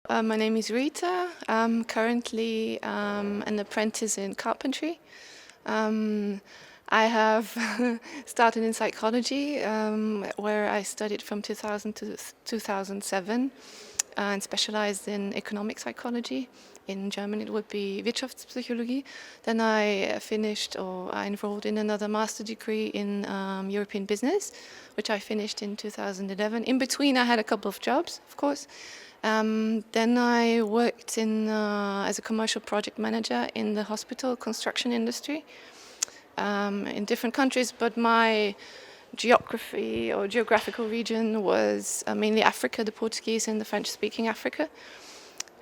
My name is Rita. I'm currently an apprentice in carpentry. I have started in psychology, where I studied from 2000 to 2007 and specialized in economic psychology. In German it would be Wirtschaftspsychologie. Then I I enrolled in another master degree in European business, which I finished in 2011. In between I had a couple of jobs, of course. Then I worked as a commercial project manager in the hospital construction industry in different countries, but my geography or geographical region was mainly Africa, the Portuguese and the French-speaking Africa.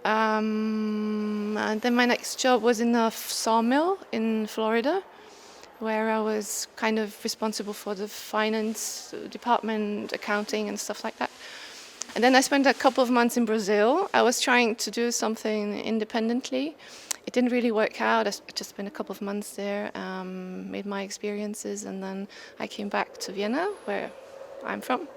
And then my next job was in a sawmill in Florida, where I was kind of responsible for the finance department, accounting and stuff like that. And then I spent a couple of months in Brazil. I was trying to do something independently. It didn't really work out. I just spent a couple of months there, made my experiences, and then I came back to Vienna, where I'm from.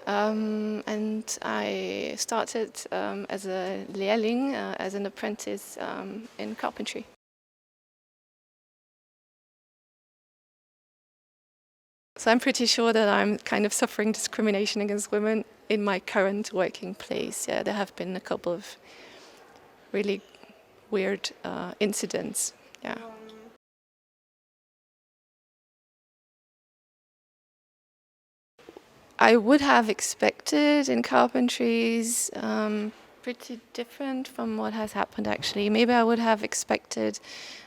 And I started as a Lehrling, as an apprentice in carpentry. So I'm pretty sure that I'm kind of suffering discrimination against women in my current working place. Yeah, there have been a couple of really weird incidents. Yeah. I would have expected in carpentries pretty different from what has happened actually. Maybe I would have expected,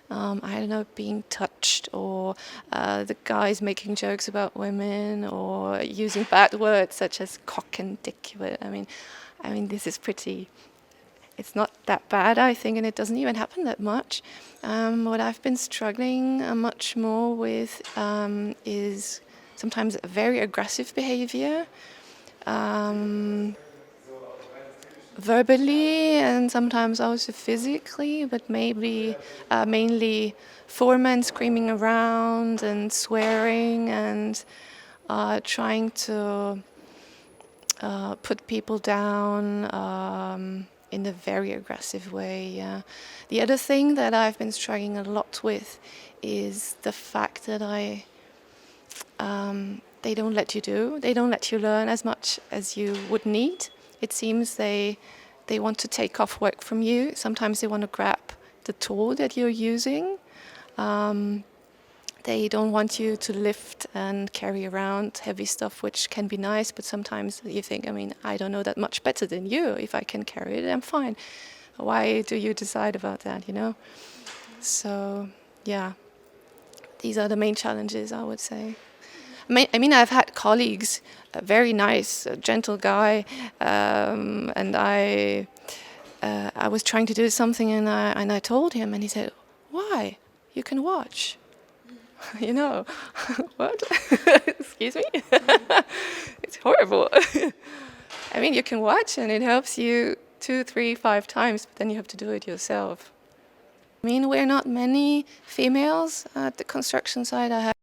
I don't know, being touched or the guys making jokes about women or using bad words such as cock and dick. But I mean, this is pretty. It's not that bad, I think, and it doesn't even happen that much. What I've been struggling much more with is sometimes very aggressive behavior, verbally and sometimes also physically, but maybe mainly foremen screaming around and swearing and trying to put people down in a very aggressive way. Yeah. The other thing that I've been struggling a lot with is the fact that they don't let you they don't let you learn as much as you would need. It seems they want to take off work from you. Sometimes they want to grab the tool that you're using. They don't want you to lift and carry around heavy stuff, which can be nice, but sometimes you think, I don't know that much better than you. If I can carry it, I'm fine. Why do you decide about that, So, yeah, these are the main challenges, I would say. I've had colleagues, a very nice, gentle guy, and I was trying to do something, and I told him, and he said, "Why? You can watch." What? Excuse me? It's horrible. You can watch, and it helps you 2, 3, 5 times, but then you have to do it yourself. We're not many females at the construction site. I have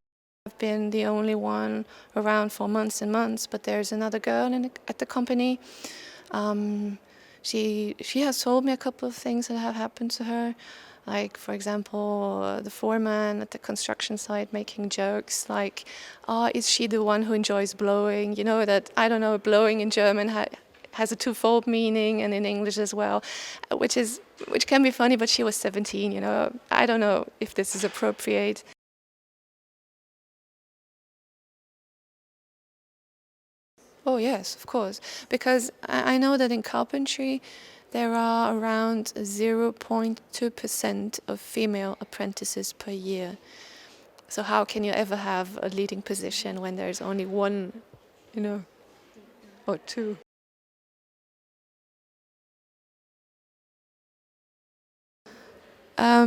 been the only one around for months and months, but there's another girl at the company. She has told me a couple of things that have happened to her, like, for example, the foreman at the construction site making jokes like, is she the one who enjoys blowing? That, I don't know, blowing in German has a twofold meaning, and in English as well, which can be funny, but she was 17, I don't know if this is appropriate. Oh yes, of course, because I know that in carpentry there are around 0.2% of female apprentices per year. So how can you ever have a leading position when there's only one, or two?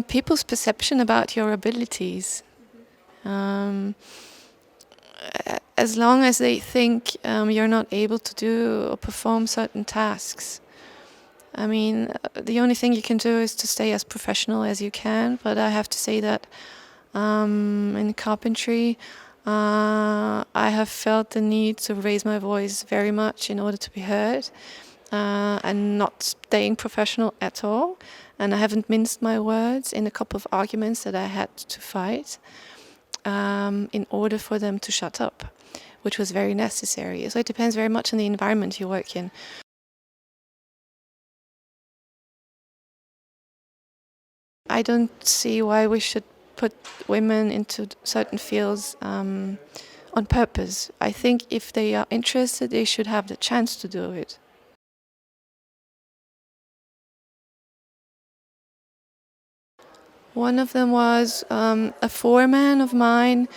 People's perception about your abilities. As long as they think you're not able to do or perform certain tasks. The only thing you can do is to stay as professional as you can, but I have to say that in carpentry, I have felt the need to raise my voice very much in order to be heard. and not staying professional at all. And I haven't minced my words in a couple of arguments that I had to fight in order for them to shut up, which was very necessary. So it depends very much on the environment you work in. I don't see why we should put women into certain fields on purpose. I think if they are interested, they should have the chance to do it. One of them was a foreman of mine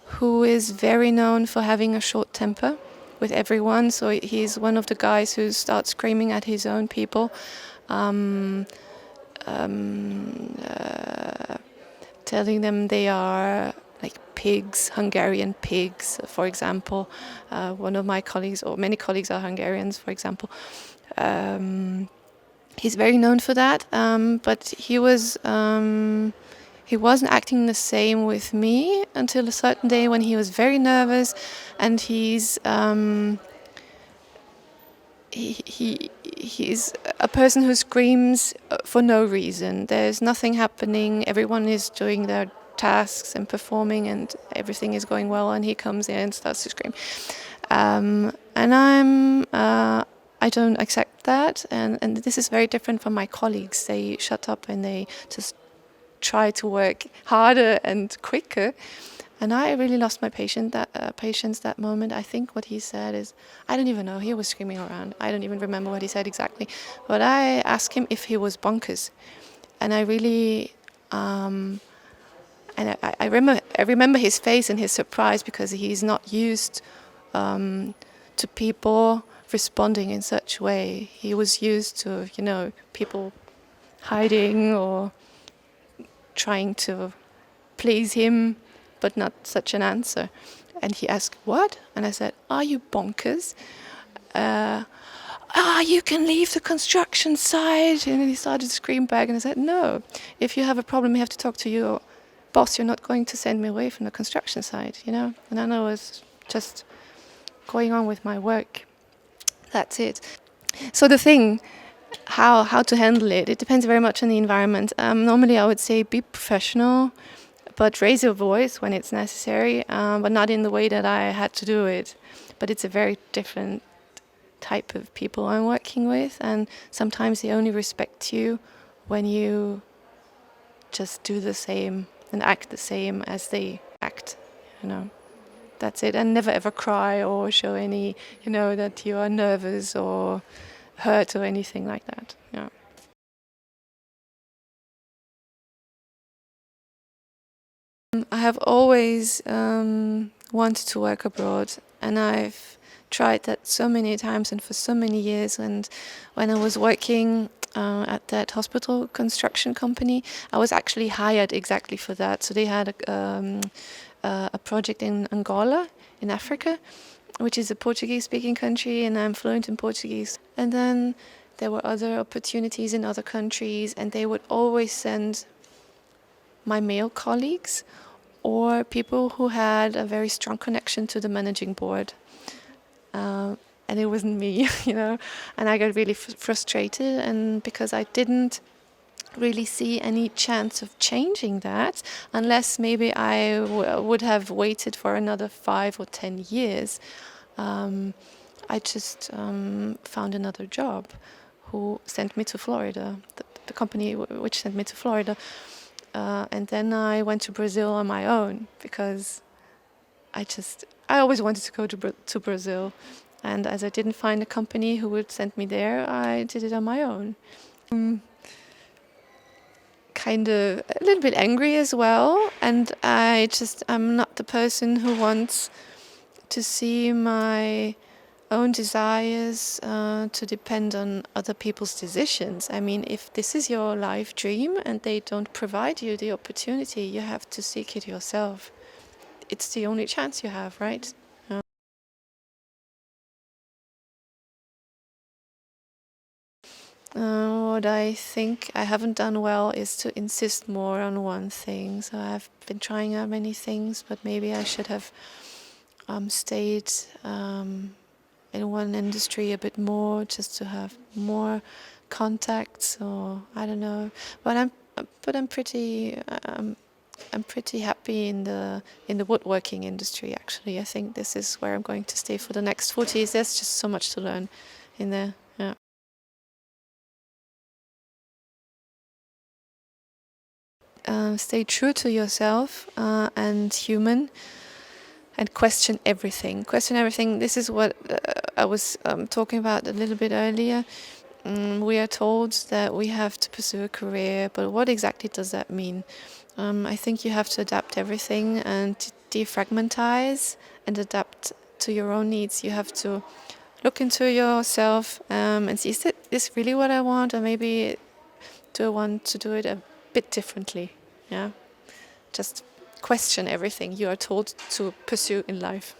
who is very known for having a short temper with everyone. So he's one of the guys who starts screaming at his own people, telling them they are like pigs, Hungarian pigs, for example. One of my colleagues, or many colleagues are Hungarians, for example. He's very known for that, but he wasn't acting the same with me until a certain day when he was very nervous, and he's a person who screams for no reason. There's nothing happening. Everyone is doing their tasks and performing, and everything is going well, and he comes in and starts to scream. And I don't accept that, and this is very different from my colleagues. They shut up and they just try to work harder and quicker. And I really lost my patience that moment. I think what he said is, I don't even know, he was screaming around. I don't even remember what he said exactly. But I asked him if he was bonkers. And I really, and I remember his face and his surprise, because he's not used to people responding in such a way. He was used to, people hiding or trying to please him, but not such an answer. And he asked, what? And I said, are you bonkers? You can leave the construction site. And he started to scream back, and I said, no, if you have a problem, you have to talk to your boss. You're not going to send me away from the construction site, And then I was just going on with my work. That's it. So the thing, how to handle it, it depends very much on the environment. Normally I would say be professional, but raise your voice when it's necessary, but not in the way that I had to do it. But it's a very different type of people I'm working with, and sometimes they only respect you when you just do the same and act the same as they act, That's it, and never ever cry or show any, that you are nervous or hurt or anything like that. Yeah. I have always wanted to work abroad, and I've tried that so many times and for so many years. And when I was working at that hospital construction company, I was actually hired exactly for that. So they had a project in Angola, in Africa, which is a Portuguese-speaking country, and I'm fluent in Portuguese. And then there were other opportunities in other countries, and they would always send my male colleagues or people who had a very strong connection to the managing board. And it wasn't me, and I got really frustrated, and because I didn't really see any chance of changing that unless maybe I would have waited for another 5 or 10 years. I just found another job who sent me to Florida, the company which sent me to Florida. And then I went to Brazil on my own, because I always wanted to go to Brazil. And as I didn't find a company who would send me there, I did it on my own. Kind of a little bit angry as well. And I'm not the person who wants to see my own desires to depend on other people's decisions. I mean, if this is your life dream and they don't provide you the opportunity, you have to seek it yourself. It's the only chance you have, right? What I think I haven't done well is to insist more on one thing. So I've been trying out many things, but maybe I should have stayed in one industry a bit more, just to have more contacts, or I don't know. But I'm pretty happy in the woodworking industry. Actually, I think this is where I'm going to stay for the next 40 years. There's just so much to learn in there. Yeah. Stay true to yourself and human, and question everything. Question everything. This is what I was talking about a little bit earlier. We are told that we have to pursue a career, but what exactly does that mean? I think you have to adapt everything and defragmentize and adapt to your own needs. You have to look into yourself and see, is this really what I want, or maybe do I want to do it a bit differently? Yeah, just question everything you are told to pursue in life.